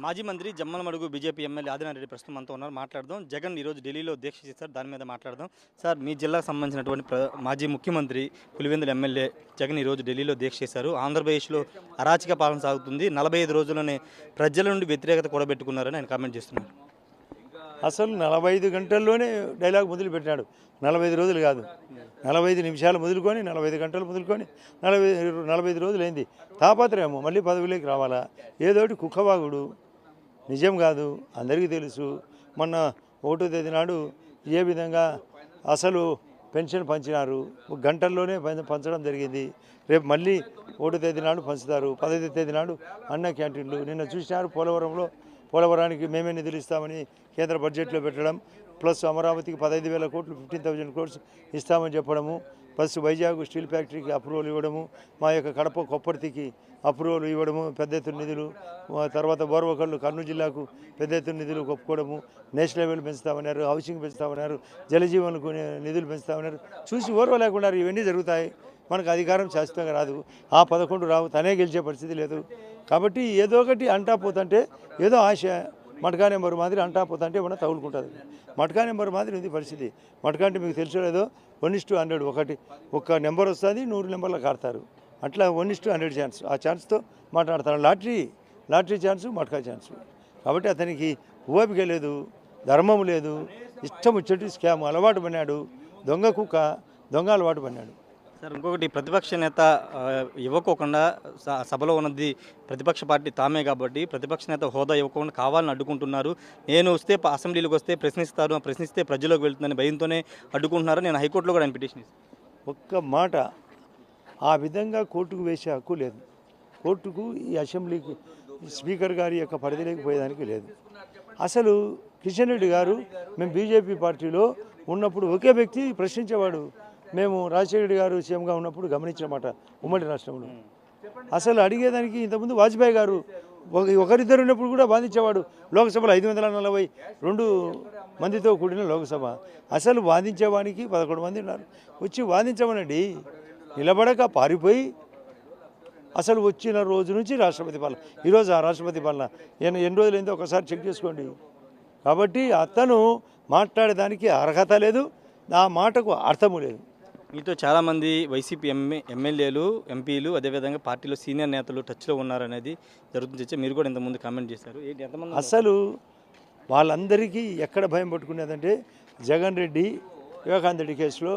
మాజీ మంత్రి Jammalamadugu BJP MLA Adinareddy ప్రస్తుతం మనతో ఉన్నారు. మాట్లాడదాం. జగన్ ఈరోజు ఢిల్లీలో దీక్ష చేశారు. దాని మీద మాట్లాడదాం. సార్, మీ జిల్లాకు సంబంధించినటువంటి మాజీ ముఖ్యమంత్రి పులివెందుల ఎమ్మెల్యే జగన్ ఈరోజు ఢిల్లీలో దీక్ష చేశారు. ఆంధ్రప్రదేశ్లో అరాచక పాలన సాగుతుంది, 45 రోజుల్లోనే ప్రజల నుండి వ్యతిరేకత కూడబెట్టుకున్నారని ఆయన కామెంట్ చేస్తున్నారు. అసలు 45 గంటల్లోనే డైలాగ్ మొదలుపెట్టాడు. 45 రోజులు కాదు, 45 నిమిషాలు మొదలుకొని 45 గంటలు మొదలుకొని 45 రోజులు అయింది. తాపత్రయము మళ్ళీ పదవిలోకి రావాలా, ఏదోటి కుక్కవాగుడు. నిజం కాదు, అందరికీ తెలుసు. మొన్న 1వ తేదీ నాడు ఏ విధంగా అసలు పెన్షన్ పంచినారు, గంటల్లోనే పంచడం జరిగింది. రేపు మళ్ళీ 1వ తేదీ నాడు పంచుతారు. 15వ తేదీ నాడు అన్న క్యాంటీన్లు. నిన్న చూసినారు పోలవరానికి మేమే నిధులు ఇస్తామని కేంద్ర బడ్జెట్లో పెట్టడం, ప్లస్ అమరావతికి 15,000 కోట్లు 15,000 క్రోర్స్ ఇస్తామని చెప్పడము, ప్లస్ వైజాగ్ స్టీల్ ఫ్యాక్టరీకి అప్రూవల్ ఇవ్వడము, మా యొక్క కడప కొప్పర్తికి అప్రూవల్ ఇవ్వడము, పెద్ద ఎత్తున నిధులు, తర్వాత బోర్వకళ్ళు కర్నూలు జిల్లాకు పెద్ద ఎత్తున నిధులు ఒప్పుకోవడము, నేషనల్ లెవెల్ పెంచుతామన్నారు, హౌసింగ్ పెంచుతామన్నారు, జలజీవన్కు నిధులు పెంచుతామన్నారు. చూసి ఓర్వలేకున్నారు. ఇవన్నీ జరుగుతాయి. మనకు అధికారం శాశ్వతంగా రాదు, ఆ 11 రావు, తనే గెలిచే పరిస్థితి లేదు. కాబట్టి ఏదో ఒకటి అంటా పోతుంటే ఏదో ఆశ మటకా నెంబర్ మాదిరి అంటా పోతుంటే మనం తగులుకుంటుంది. మటకా నెంబర్ మాదిరి ఉంది పరిస్థితి. మటకా అంటే మీకు తెలుసు లేదో 1:100 ఒక నెంబర్ వస్తుంది, 100 నెంబర్లకు ఆడతారు. అట్లా 1:100 ఛాన్స్. ఆ ఛాన్స్తో మాట్లాడతారు. Lottery chance, matka chance. కాబట్టి అతనికి ఓపిక లేదు, ధర్మం లేదు, ఇష్టం వచ్చేటి స్కామ్ అలవాటు పడినాడు. దొంగ కుక్క, దొంగ అలవాటు పడినాడు. సార్, ఇంకొకటి, ప్రతిపక్ష నేత ఇవ్వకోకుండా సభలో ఉన్నది ప్రతిపక్ష పార్టీ తామే కాబట్టి ప్రతిపక్ష నేత హోదా ఇవ్వకుండా కావాలని అడ్డుకుంటున్నారు. నేను వస్తే అసెంబ్లీలోకి వస్తే ప్రశ్నిస్తే ప్రజల్లోకి వెళ్తుందని భయంతోనే అడ్డుకుంటున్నారు. నేను హైకోర్టులో కూడా ఆయన పిటిషన్ ఇస్తాను. ఒక్క మాట, ఆ విధంగా కోర్టుకు వేసే హక్కు లేదు. కోర్టుకు ఈ అసెంబ్లీకి స్పీకర్ గారి యొక్క పరిధిలోకి పోయేదానికి లేదు. అసలు కిషన్ రెడ్డి గారు మేము బీజేపీ పార్టీలో ఉన్నప్పుడు ఒకే వ్యక్తి ప్రశ్నించేవాడు. మేము రాజశేఖర రెడ్డి గారు సీఎంగా ఉన్నప్పుడు గమనించినమాట. ఉమ్మడి రాష్ట్రంలో అసలు అడిగేదానికి ఇంతకుముందు వాజ్పేయి గారు ఒకరిద్దరు ఉన్నప్పుడు కూడా వాదించేవాడు. లోక్సభలో 542 మందితో కూడిన లోక్సభ. అసలు వాదించేవానికి 11 మంది ఉన్నారు. వచ్చి వాదించమనండి, నిలబడక పారిపోయి అసలు వచ్చిన రోజు నుంచి రాష్ట్రపతి పాలన. ఈరోజు ఆ రాష్ట్రపతి పాలన ఎన్ని రోజులైందో ఒకసారి చెక్ చేసుకోండి. కాబట్టి అతను మాట్లాడేదానికి అర్హత లేదు, ఆ మాటకు అర్థము లేదు. మీతో చాలామంది వైసీపీ ఎమ్మెల్యేలు, ఎంపీలు, అదేవిధంగా పార్టీలో సీనియర్ నేతలు టచ్లో ఉన్నారనేది జరుగుతుంది. మీరు కూడా ఇంతకుముందు కామెంట్ చేశారు. ఎంతమంది అసలు వాళ్ళందరికీ ఎక్కడ భయం పట్టుకునేదంటే జగన్ రెడ్డి వివేకానంద రెడ్డి కేసులో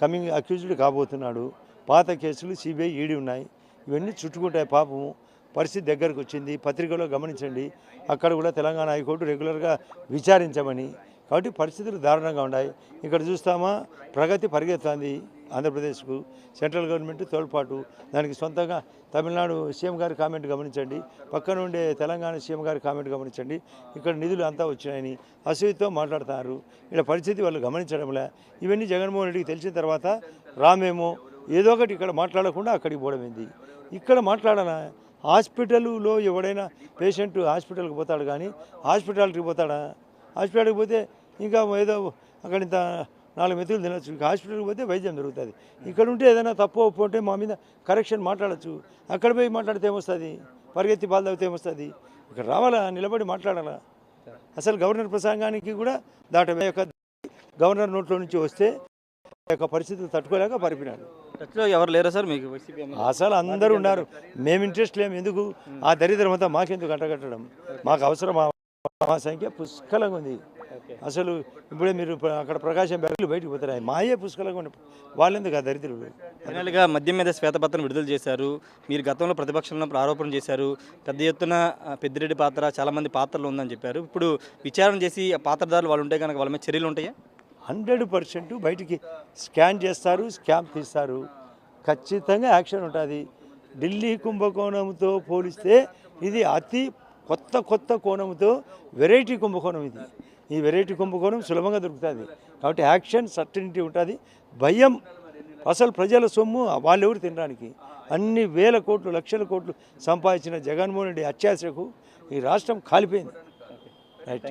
కమింగ్ అక్యూజ్డ్ కాబోతున్నాడు. పాత కేసులు సిబిఐ, ఈడీ ఉన్నాయి. ఇవన్నీ చుట్టుకుంటాయి. పాపము పరిస్థితి దగ్గరకు వచ్చింది. పత్రికలో గమనించండి. అక్కడ కూడా తెలంగాణ హైకోర్టు రెగ్యులర్గా విచారించమని. కాబట్టి పరిస్థితులు దారుణంగా ఉన్నాయి. ఇక్కడ చూస్తామా, ప్రగతి పరిగెత్తుంది ఆంధ్రప్రదేశ్కు. సెంట్రల్ గవర్నమెంట్ తోడ్పాటు, దానికి సొంతంగా తమిళనాడు సీఎం గారి కామెంట్ గమనించండి, పక్కన ఉండే తెలంగాణ సీఎం గారి కామెంట్ గమనించండి. ఇక్కడ నిధులు అంతా వచ్చినాయని అసూయతో మాట్లాడుతున్నారు. ఇలా పరిస్థితి వాళ్ళు గమనించడంలే. ఇవన్నీ జగన్మోహన్ రెడ్డికి తెలిసిన తర్వాత రామేమో ఏదో ఒకటి ఇక్కడ మాట్లాడకుండా అక్కడికి పోవడమైంది. ఇక్కడ మాట్లాడాలా? హాస్పిటల్లో ఎవడైనా పేషెంట్ హాస్పిటల్కి పోతాడు, కానీ హాస్పిటాలిటీకి పోతాడా? హాస్పిటల్కి పోతే ఇంకా ఏదో అక్కడ ఇంత 4 మెతుకులు తినచ్చు. ఇంకా హాస్పిటల్కి పోతే వైద్యం జరుగుతుంది. ఇక్కడ ఉంటే ఏదైనా తప్పు ఒప్పు ఉంటే మా మీద కరెక్షన్ మాట్లాడచ్చు. అక్కడ పోయి మాట్లాడితే ఏమొస్తుంది? పరిగెత్తి బాధ అవుతే ఏమొస్తుంది? ఇక్కడ రావాలా, నిలబడి మాట్లాడాలా? అసలు గవర్నర్ ప్రసంగానికి కూడా యొక్క గవర్నర్ నోట్లో నుంచి వస్తే యొక్క పరిస్థితులు తట్టుకోలేక పరిపినాడు. టచ్లో ఎవరు లేరా సార్ మీకు వైసీపీ? అసలు అందరూ ఉన్నారు. మేము ఇంట్రెస్ట్ లేము. ఎందుకు ఆ దరిద్రం అంతా మాకెందుకు అంటగట్టడం? మాకు అవసరం. మా సంఖ్య పుష్కలంగా ఉంది. అసలు ఇప్పుడే మీరు అక్కడ ప్రకాశం బ్యాగులు బయటకు పోతారు. మాయే పుష్కలంగా ఉన్నాయి. వాళ్ళెందుకు ఆ దరిద్రులు? ఫైనల్గా మద్యం మీద శ్వేతపత్రం విడుదల చేశారు. మీరు గతంలో ప్రతిపక్షంలో ఆరోపణ చేశారు. పెద్ద ఎత్తున పెద్దిరెడ్డి పాత్ర, చాలామంది పాత్రలు ఉందని చెప్పారు. ఇప్పుడు విచారణ చేసి ఆ పాత్రదారులు వాళ్ళు ఉంటే కనుక వాళ్ళ మీద చర్యలు ఉంటాయా? 100% బయటికి స్కాన్ చేస్తారు, స్కామ్ తీస్తారు. ఖచ్చితంగా యాక్షన్ ఉంటుంది. ఢిల్లీ కుంభకోణంతో పోలిస్తే ఇది అతి కొత్త కోణంతో వెరైటీ కుంభకోణం ఇది. ఈ వెరైటీ కుంభకోణం సులభంగా దొరుకుతుంది. కాబట్టి యాక్షన్ సర్టనిటీ ఉంటుంది. భయం, అసలు ప్రజల సొమ్ము వాళ్ళెవరు తినడానికి? అన్ని వేల కోట్లు, లక్షల కోట్లు సంపాదించిన జగన్మోహన్ రెడ్డి అత్యాశకు ఈ రాష్ట్రం కాలిపోయింది. రైట్.